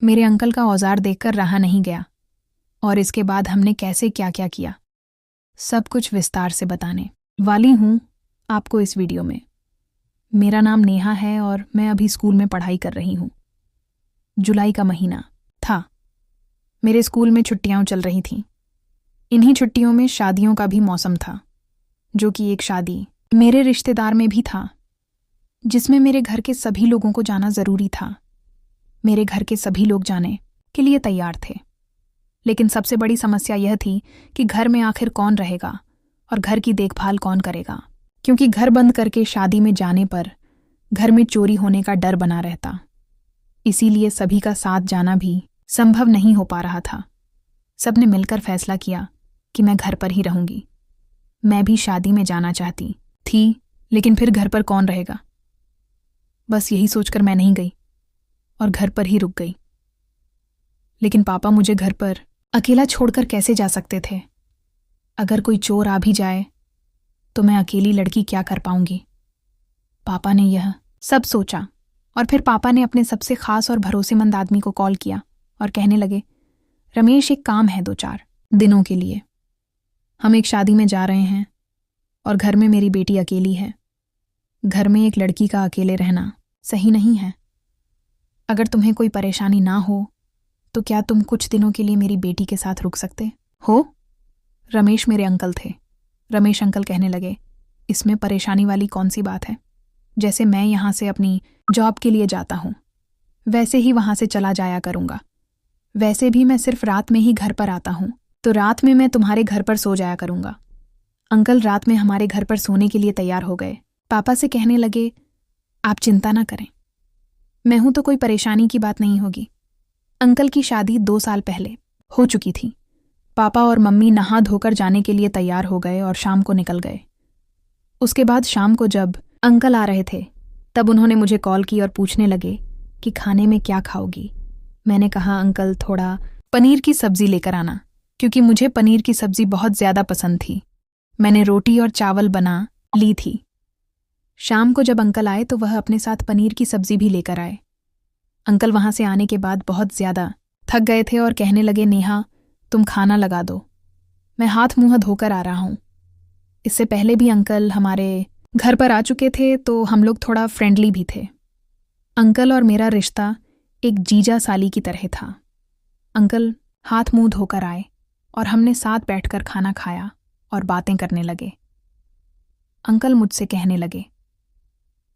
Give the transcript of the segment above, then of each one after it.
मेरे अंकल का औजार देखकर रहा नहीं गया और इसके बाद हमने कैसे क्या क्या किया सब कुछ विस्तार से बताने वाली हूँ आपको इस वीडियो में। मेरा नाम नेहा है और मैं अभी स्कूल में पढ़ाई कर रही हूँ। जुलाई का महीना था। मेरे स्कूल में छुट्टियां चल रही थीं। इन्हीं छुट्टियों में शादियों का भी मौसम था, जो कि एक शादी मेरे रिश्तेदार में भी था, जिसमें मेरे घर के सभी लोगों को जाना ज़रूरी था। मेरे घर के सभी लोग जाने के लिए तैयार थे, लेकिन सबसे बड़ी समस्या यह थी कि घर में आखिर कौन रहेगा और घर की देखभाल कौन करेगा, क्योंकि घर बंद करके शादी में जाने पर घर में चोरी होने का डर बना रहता। इसीलिए सभी का साथ जाना भी संभव नहीं हो पा रहा था। सबने मिलकर फैसला किया कि मैं घर पर ही रहूंगी। मैं भी शादी में जाना चाहती थी, लेकिन फिर घर पर कौन रहेगा। बस यही सोचकर मैं नहीं गई और घर पर ही रुक गई। लेकिन पापा मुझे घर पर अकेला छोड़कर कैसे जा सकते थे। अगर कोई चोर आ भी जाए तो मैं अकेली लड़की क्या कर पाऊंगी। पापा ने यह सब सोचा और फिर पापा ने अपने सबसे खास और भरोसेमंद आदमी को कॉल किया और कहने लगे, रमेश, एक काम है 2-4 दिनों के लिए। हम एक शादी में जा रहे हैं और घर में मेरी बेटी अकेली है। घर में एक लड़की का अकेले रहना सही नहीं है। अगर तुम्हें कोई परेशानी ना हो तो क्या तुम कुछ दिनों के लिए मेरी बेटी के साथ रुक सकते हो। रमेश मेरे अंकल थे। रमेश अंकल कहने लगे, इसमें परेशानी वाली कौन सी बात है। जैसे मैं यहाँ से अपनी जॉब के लिए जाता हूँ वैसे ही वहाँ से चला जाया करूँगा। वैसे भी मैं सिर्फ रात में ही घर पर आता हूँ, तो रात में मैं तुम्हारे घर पर सो जाया करूँगा। अंकल रात में हमारे घर पर सोने के लिए तैयार हो गए। पापा से कहने लगे, आप चिंता ना करें, मैं हूं तो कोई परेशानी की बात नहीं होगी। अंकल की शादी 2 साल पहले हो चुकी थी। पापा और मम्मी नहा धोकर जाने के लिए तैयार हो गए और शाम को निकल गए। उसके बाद शाम को जब अंकल आ रहे थे तब उन्होंने मुझे कॉल की और पूछने लगे कि खाने में क्या खाओगी। मैंने कहा, अंकल थोड़ा पनीर की सब्जी लेकर आना, क्योंकि मुझे पनीर की सब्जी बहुत ज़्यादा पसंद थी। मैंने रोटी और चावल बना ली थी। शाम को जब अंकल आए तो वह अपने साथ पनीर की सब्जी भी लेकर आए। अंकल वहां से आने के बाद बहुत ज़्यादा थक गए थे और कहने लगे, नेहा तुम खाना लगा दो, मैं हाथ मुंह धोकर आ रहा हूँ। इससे पहले भी अंकल हमारे घर पर आ चुके थे तो हम लोग थोड़ा फ्रेंडली भी थे। अंकल और मेरा रिश्ता एक जीजा साली की तरह था। अंकल हाथ मुंह धोकर आए और हमने साथ बैठकर खाना खाया और बातें करने लगे। अंकल मुझसे कहने लगे,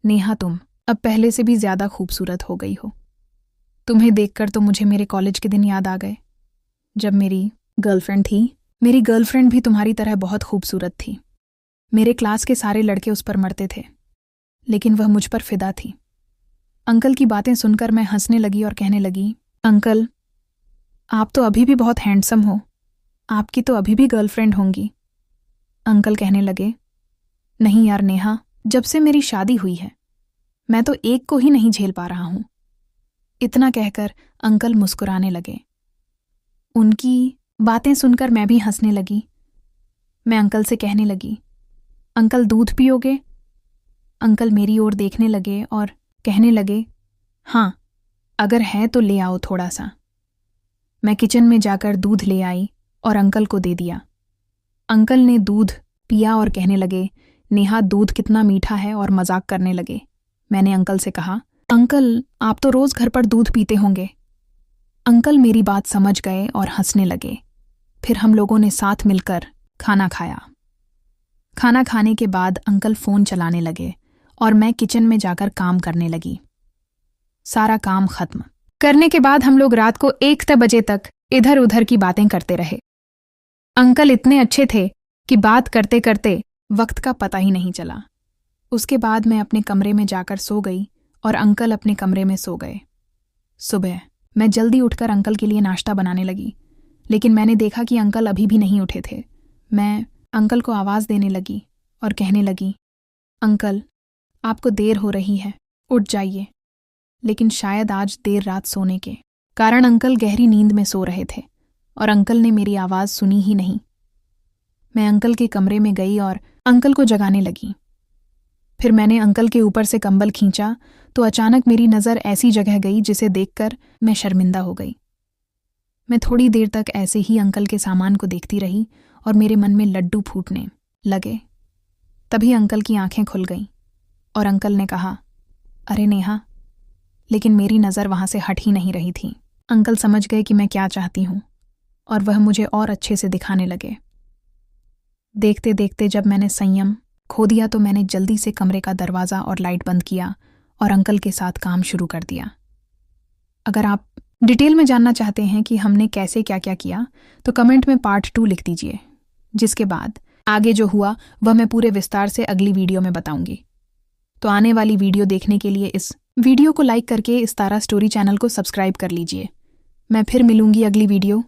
नेहा तुम अब पहले से भी ज़्यादा खूबसूरत हो गई हो। तुम्हें देखकर तो मुझे मेरे कॉलेज के दिन याद आ गए, जब मेरी गर्लफ्रेंड थी। मेरी गर्लफ्रेंड भी तुम्हारी तरह बहुत खूबसूरत थी। मेरे क्लास के सारे लड़के उस पर मरते थे, लेकिन वह मुझ पर फिदा थी। अंकल की बातें सुनकर मैं हंसने लगी और कहने लगी, अंकल आप तो अभी भी बहुत हैंडसम हो, आपकी तो अभी भी गर्लफ्रेंड होंगी। अंकल कहने लगे, नहीं यार नेहा, जब से मेरी शादी हुई है मैं तो एक को ही नहीं झेल पा रहा हूं। इतना कहकर अंकल मुस्कुराने लगे। उनकी बातें सुनकर मैं भी हंसने लगी। मैं अंकल से कहने लगी, अंकल दूध पियोगे। अंकल मेरी ओर देखने लगे और कहने लगे, हाँ अगर है तो ले आओ थोड़ा सा। मैं किचन में जाकर दूध ले आई और अंकल को दे दिया। अंकल ने दूध पिया और कहने लगे, नेहा दूध कितना मीठा है, और मजाक करने लगे। मैंने अंकल से कहा, अंकल आप तो रोज घर पर दूध पीते होंगे। अंकल मेरी बात समझ गए और हंसने लगे। फिर हम लोगों ने साथ मिलकर खाना खाया। खाना खाने के बाद अंकल फ़ोन चलाने लगे और मैं किचन में जाकर काम करने लगी। सारा काम खत्म करने के बाद हम लोग रात को 1 बजे तक इधर उधर की बातें करते रहे। अंकल इतने अच्छे थे कि बात करते करते वक्त का पता ही नहीं चला। उसके बाद मैं अपने कमरे में जाकर सो गई और अंकल अपने कमरे में सो गए। सुबह मैं जल्दी उठकर अंकल के लिए नाश्ता बनाने लगी, लेकिन मैंने देखा कि अंकल अभी भी नहीं उठे थे। मैं अंकल को आवाज़ देने लगी और कहने लगी, अंकल आपको देर हो रही है, उठ जाइए। लेकिन शायद आज देर रात सोने के कारण अंकल गहरी नींद में सो रहे थे और अंकल ने मेरी आवाज़ सुनी ही नहीं। मैं अंकल के कमरे में गई और अंकल को जगाने लगी। फिर मैंने अंकल के ऊपर से कंबल खींचा तो अचानक मेरी नज़र ऐसी जगह गई जिसे देखकर मैं शर्मिंदा हो गई। मैं थोड़ी देर तक ऐसे ही अंकल के सामान को देखती रही और मेरे मन में लड्डू फूटने लगे। तभी अंकल की आंखें खुल गईं और अंकल ने कहा, अरे नेहा। लेकिन मेरी नज़र वहाँ से हट ही नहीं रही थी। अंकल समझ गए कि मैं क्या चाहती हूँ और वह मुझे और अच्छे से दिखाने लगे। देखते देखते जब मैंने संयम खो दिया तो मैंने जल्दी से कमरे का दरवाज़ा और लाइट बंद किया और अंकल के साथ काम शुरू कर दिया। अगर आप डिटेल में जानना चाहते हैं कि हमने कैसे क्या क्या किया तो कमेंट में पार्ट 2 लिख दीजिए, जिसके बाद आगे जो हुआ वह मैं पूरे विस्तार से अगली वीडियो में बताऊंगी। तो आने वाली वीडियो देखने के लिए इस वीडियो को लाइक करके इस तारा स्टोरी चैनल को सब्सक्राइब कर लीजिए। मैं फिर मिलूंगी अगली वीडियो